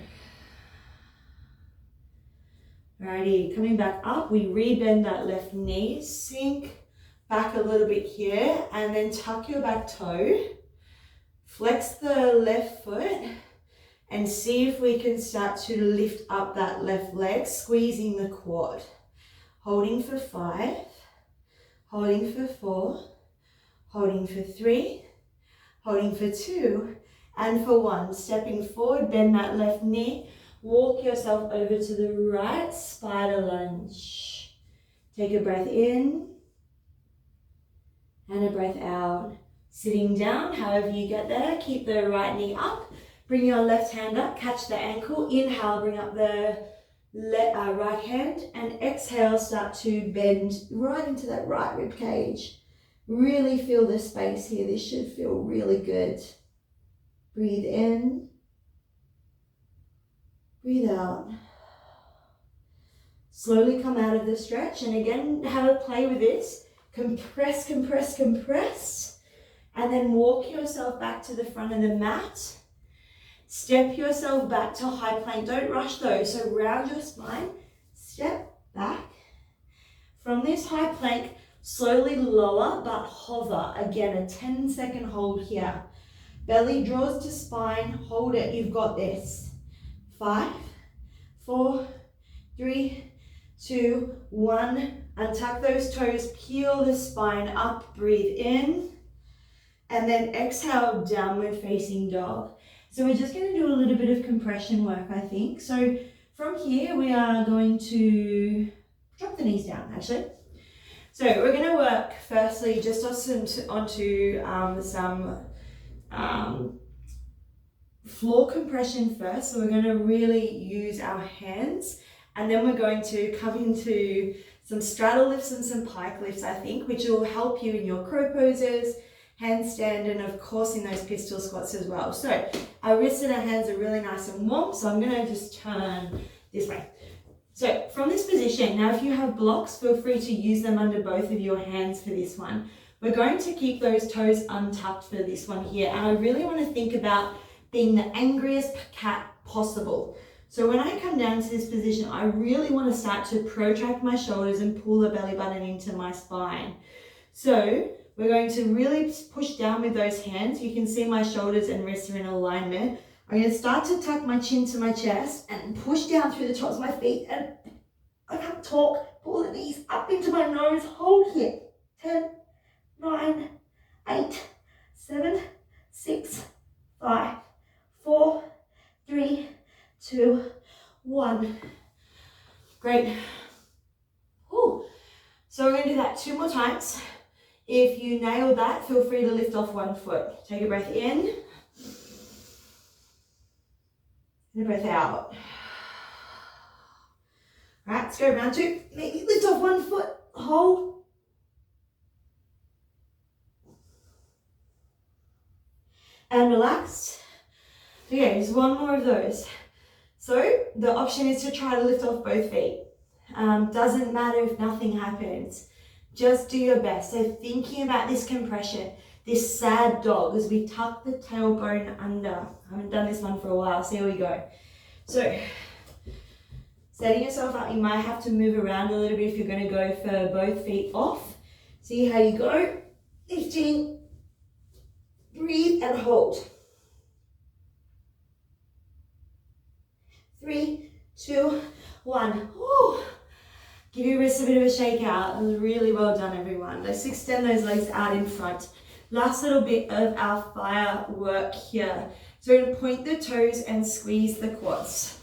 Alrighty, coming back up, we rebend that left knee, sink back a little bit here, and then tuck your back toe, flex the left foot, and see if we can start to lift up that left leg, squeezing the quad. Holding for 5, holding for 4, holding for 3, holding for 2, and for 1. Stepping forward, bend that left knee. Walk yourself over to the right, spider lunge. Take a breath in and a breath out. Sitting down, however you get there, keep the right knee up. Bring your left hand up, catch the ankle. Inhale, bring up the right hand, and exhale, start to bend right into that right rib cage. Really feel the space here. This should feel really good. Breathe in, breathe out. Slowly come out of the stretch, and again, have a play with this. Compress, compress, compress, and then walk yourself back to the front of the mat. Step yourself back to high plank. Don't rush though, so round your spine, step back. From this high plank, slowly lower but hover. Again, a 10-second hold here. Belly draws to spine, hold it, you've got this. 5, 4, 3, 2, 1. Untuck those toes, peel the spine up, breathe in, and then exhale, downward facing dog. So we're just going to do a little bit of compression work, I think. So from here, we are going to drop the knees down, actually. So we're going to work firstly just onto some floor compression first. So we're going to really use our hands, and then we're going to come into some straddle lifts and some pike lifts, I think, which will help you in your crow poses, handstand, and of course in those pistol squats as well. So our wrists and our hands are really nice and warm, so I'm going to just turn this way. So from this position, now if you have blocks, feel free to use them under both of your hands for this one. We're going to keep those toes untucked for this one here, and I really want to think about being the angriest cat possible. So when I come down to this position, I really want to start to protract my shoulders and pull the belly button into my spine. So we're going to really push down with those hands. You can see my shoulders and wrists are in alignment. I'm going to start to tuck my chin to my chest and push down through the tops of my feet. And I can't talk. Pull the knees up into my nose. Hold here. 10, 9, 8, 7, 6, 5, 4, 3, 2, 1. Great. Whew. So we're going to do that 2 more times. If you nailed that, feel free to lift off one foot. Take a breath in. And a breath out. All right, let's go round 2. Maybe lift off one foot. Hold. And relax. Okay, just one more of those. So the option is to try to lift off both feet. Doesn't matter if nothing happens. Just do your best. So thinking about this compression, this sad dog as we tuck the tailbone under. I haven't done this one for a while, so here we go. So setting yourself up, you might have to move around a little bit if you're going to go for both feet off. See how you go. Lifting, breathe and hold. 3, 2, 1. Woo. Give your wrists a bit of a shake out. That was really well done, everyone. Let's extend those legs out in front. Last little bit of our fire work here. So we're going to point the toes and squeeze the quads.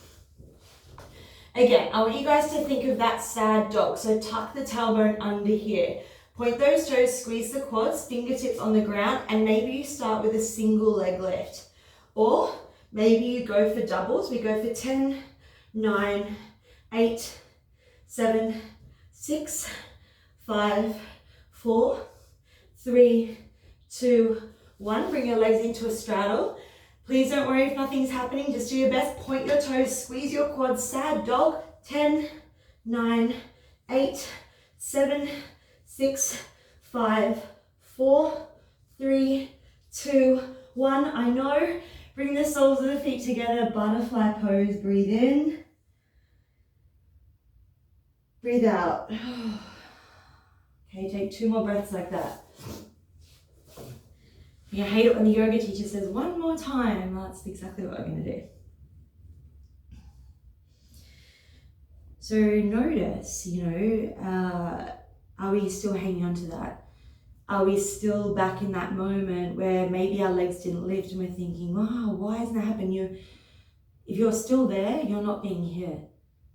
Again, I want you guys to think of that sad dog. So tuck the tailbone under here. Point those toes, squeeze the quads, fingertips on the ground, and maybe you start with a single leg lift. Or maybe you go for doubles. We go for 10, 9, 8, 7, 6, 5, 4, 3, 2, 1. Bring your legs into a straddle. Please don't worry if nothing's happening. Just do your best. Point your toes, squeeze your quads. Sad dog. 10, 9, 8, 7, 6, 5, 4, 3, 2, 1. I know. Bring the soles of the feet together. Butterfly pose. Breathe in. Breathe out. Okay, take 2 more breaths like that. You hate it when the yoga teacher says one more time. That's exactly what we're going to do. So notice, are we still hanging on to that? Are we still back in that moment where maybe our legs didn't lift and we're thinking, wow, why hasn't that happened? If you're still there, you're not being here.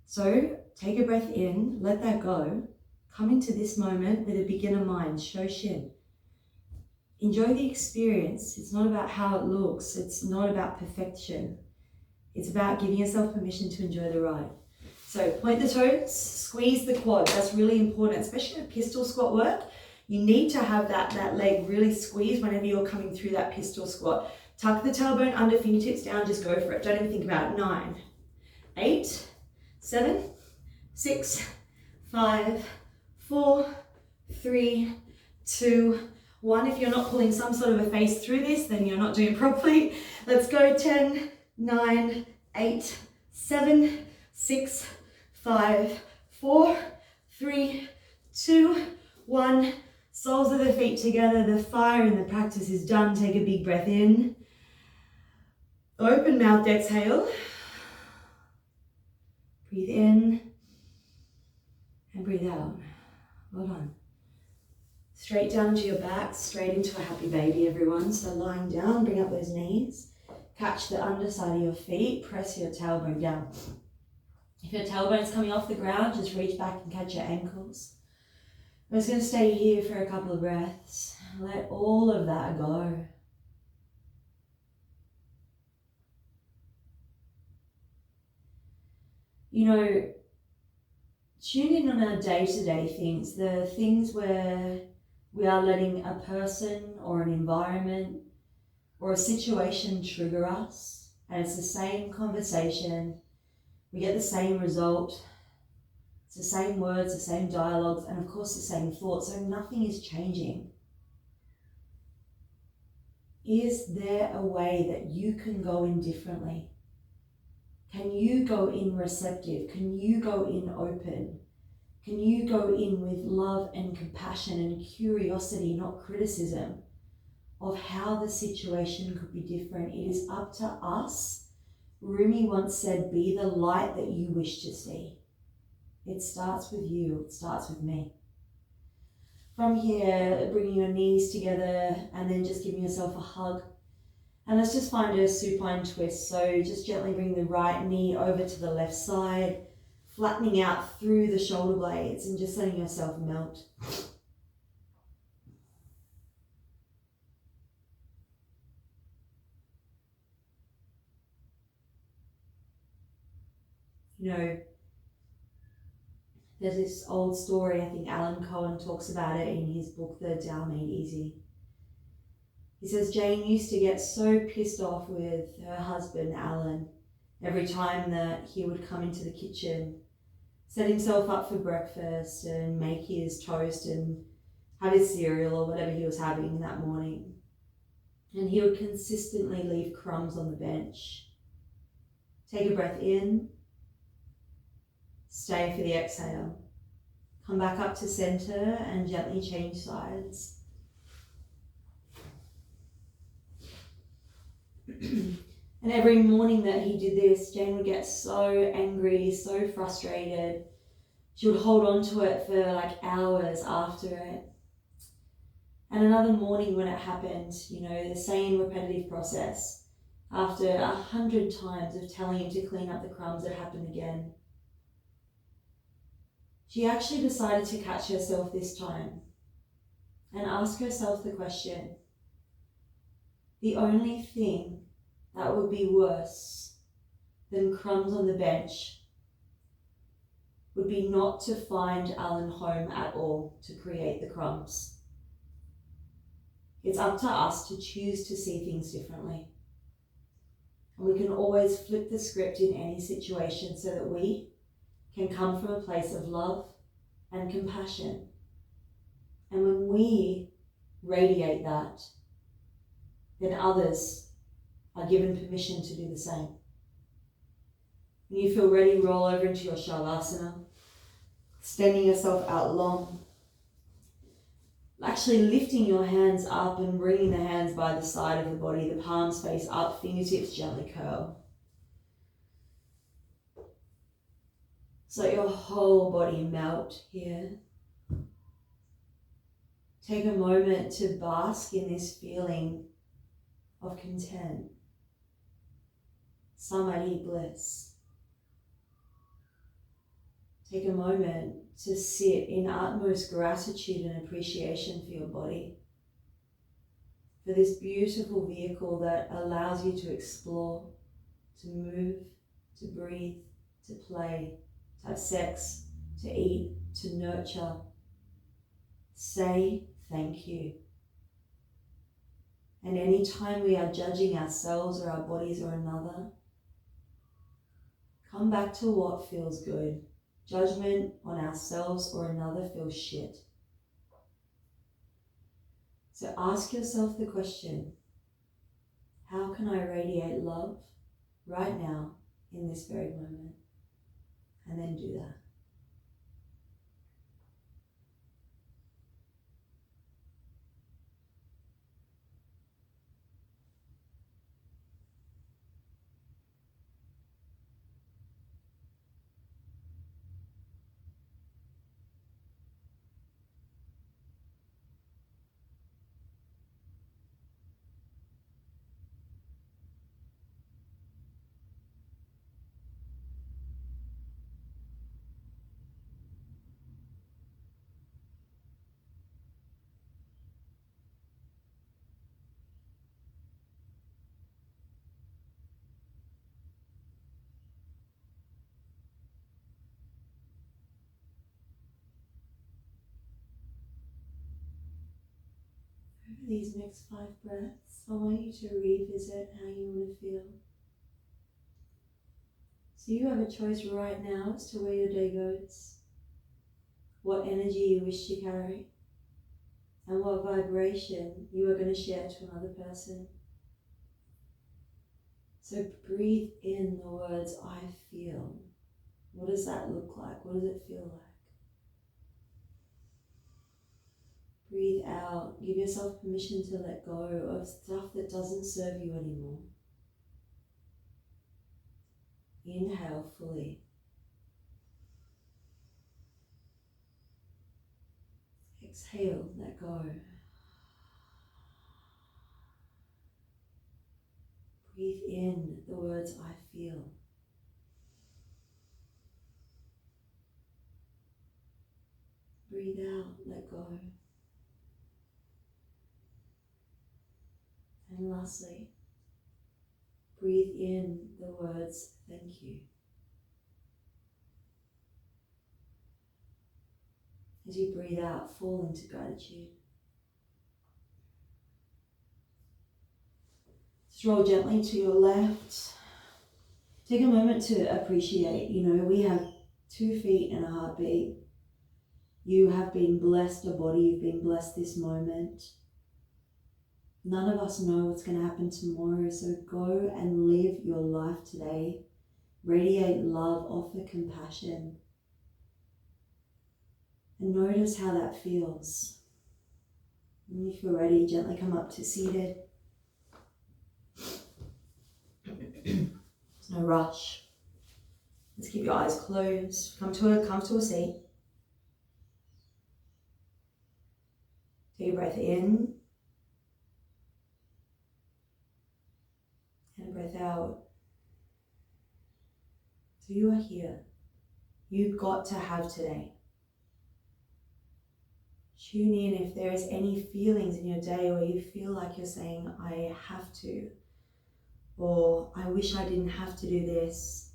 So take a breath in, let that go. Come into this moment with a beginner mind, show shin. Enjoy the experience. It's not about how it looks. It's not about perfection. It's about giving yourself permission to enjoy the ride. So point the toes, squeeze the quad. That's really important, especially in pistol squat work. You need to have that leg really squeezed whenever you're coming through that pistol squat. Tuck the tailbone under, fingertips down, just go for it. Don't even think about it. 9, 8, 7, 6, 5, 4, 3, 2, 1. If you're not pulling some sort of a face through this, then you're not doing it properly. Let's go. 10, 9, 8, 7, 6, 5, 4, 3, 2, 1. Soles of the feet together. The fire in the practice is done. Take a big breath in. Open mouth, exhale. Breathe in and breathe out. Well done. Straight down to your back, straight into a happy baby, everyone. So lying down, bring up those knees. Catch the underside of your feet. Press your tailbone down. If your tailbone's coming off the ground, just reach back and catch your ankles. I'm just going to stay here for a couple of breaths. Let all of that go. You know, tune in on our day-to-day things, the things where we are letting a person or an environment or a situation trigger us, and it's the same conversation, we get the same result, it's the same words, the same dialogues, and of course the same thoughts, so nothing is changing. Is there a way that you can go in differently? Can you go in receptive? Can you go in open? Can you go in with love and compassion and curiosity, not criticism, of how the situation could be different? It is up to us. Rumi once said, be the light that you wish to see. It starts with you. It starts with me. From here, bringing your knees together and then just giving yourself a hug. And let's just find a supine twist. So just gently bring the right knee over to the left side, flattening out through the shoulder blades and just letting yourself melt. You know, there's this old story, I think Alan Cohen talks about it in his book, The Tao Made Easy. He says Jane used to get so pissed off with her husband, Alan, every time that he would come into the kitchen, set himself up for breakfast and make his toast and have his cereal or whatever he was having that morning. And he would consistently leave crumbs on the bench. Take a breath in. Stay for the exhale. Come back up to center and gently change sides. And every morning that he did this, Jane would get so angry, so frustrated. She would hold on to it for like hours after it. And another morning when it happened, you know, the same repetitive process. After 100 times of telling him to clean up the crumbs, it happened again. She actually decided to catch herself this time and ask herself the question, the only thing that would be worse than crumbs on the bench would be not to find Alan home at all to create the crumbs. It's up to us to choose to see things differently. And we can always flip the script in any situation so that we can come from a place of love and compassion. And when we radiate that, then others are given permission to do the same. When you feel ready, roll over into your Shavasana, extending yourself out long. Actually lifting your hands up and bringing the hands by the side of the body, the palms face up, fingertips gently curl. So let your whole body melt here. Take a moment to bask in this feeling of content, samadhi bliss. Take a moment to sit in utmost gratitude and appreciation for your body, for this beautiful vehicle that allows you to explore, to move, to breathe, to play, to have sex, to eat, to nurture. Say thank you. And anytime we are judging ourselves or our bodies or another, come back to what feels good. Judgment on ourselves or another feels shit. So ask yourself the question, how can I radiate love right now in this very moment? And then do that. Over these next 5 breaths, I want you to revisit how you want to feel. So you have a choice right now as to where your day goes, what energy you wish to carry, and what vibration you are going to share to another person. So breathe in the words, I feel. What does that look like? What does it feel like? Breathe out. Give yourself permission to let go of stuff that doesn't serve you anymore. Inhale fully. Exhale, let go. Breathe in the words, I feel. Breathe out, let go. And lastly, breathe in the words, thank you. As you breathe out, fall into gratitude. Just roll gently to your left. Take a moment to appreciate, we have 2 feet and a heartbeat. You have been blessed a body, you've been blessed this moment. None of us know what's going to happen tomorrow, so go and live your life today. Radiate love, offer compassion. And notice how that feels. And if you're ready, gently come up to seated. There's no rush. Let's keep your eyes closed. Come to a comfortable seat. Take a breath in. And a breath out. So you are here. You've got to have today. Tune in if there is any feelings in your day where you feel like you're saying, I have to, or I wish I didn't have to do this,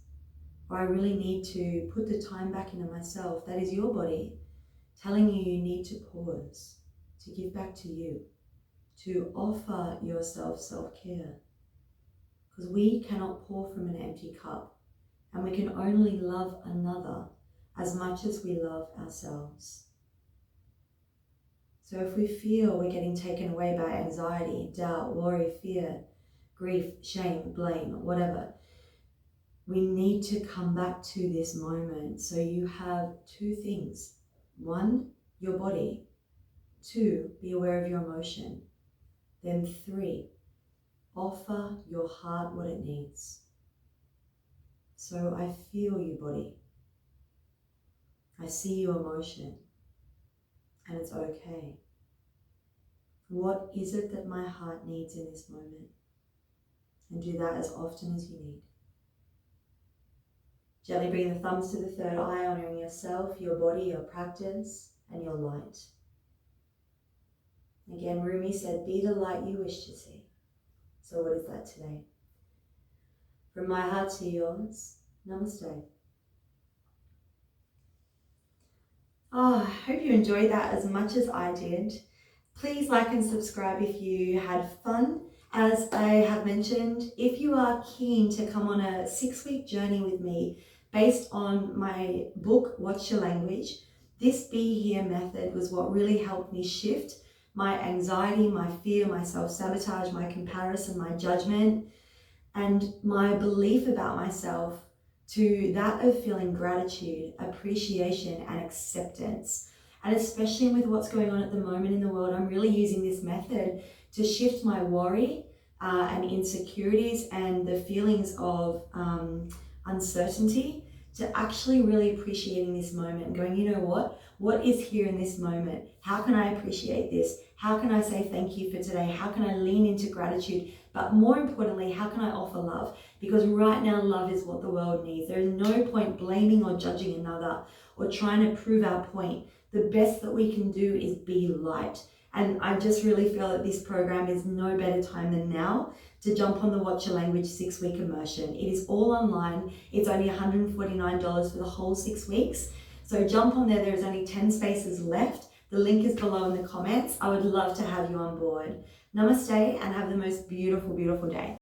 or I really need to put the time back into myself. That is your body telling you need to pause, to give back to you, to offer yourself self-care. Because we cannot pour from an empty cup, and we can only love another as much as we love ourselves. So if we feel we're getting taken away by anxiety, doubt, worry, fear, grief, shame, blame, whatever, we need to come back to this moment. So you have 2 things. 1, your body. 2, be aware of your emotion. Then 3, offer your heart what it needs. So I feel you, body. I see your emotion. And it's okay. What is it that my heart needs in this moment? And do that as often as you need. Gently bring the thumbs to the third eye, honoring yourself, your body, your practice, and your light. Again, Rumi said, be the light you wish to see. So what is that today? From my heart to yours, namaste. Oh, I hope you enjoyed that as much as I did. Please like and subscribe if you had fun. As I have mentioned, if you are keen to come on a 6-week journey with me based on my book, Watch Your Language, this Be Here method was what really helped me shift my anxiety, my fear, my self-sabotage, my comparison, my judgment, and my belief about myself to that of feeling gratitude, appreciation, and acceptance. And especially with what's going on at the moment in the world, I'm really using this method to shift my worry and insecurities and the feelings of uncertainty to actually really appreciating this moment and going, you know what? What is here in this moment? How can I appreciate this? How can I say thank you for today? How can I lean into gratitude? But more importantly, how can I offer love? Because right now, love is what the world needs. There is no point blaming or judging another or trying to prove our point. The best that we can do is be light. And I just really feel that this program is no better time than now to jump on the Watch Your Language 6-week immersion. It is all online. It's only $149 for the whole 6 weeks. So jump on there. There's only 10 spaces left. The link is below in the comments. I would love to have you on board. Namaste and have the most beautiful, beautiful day.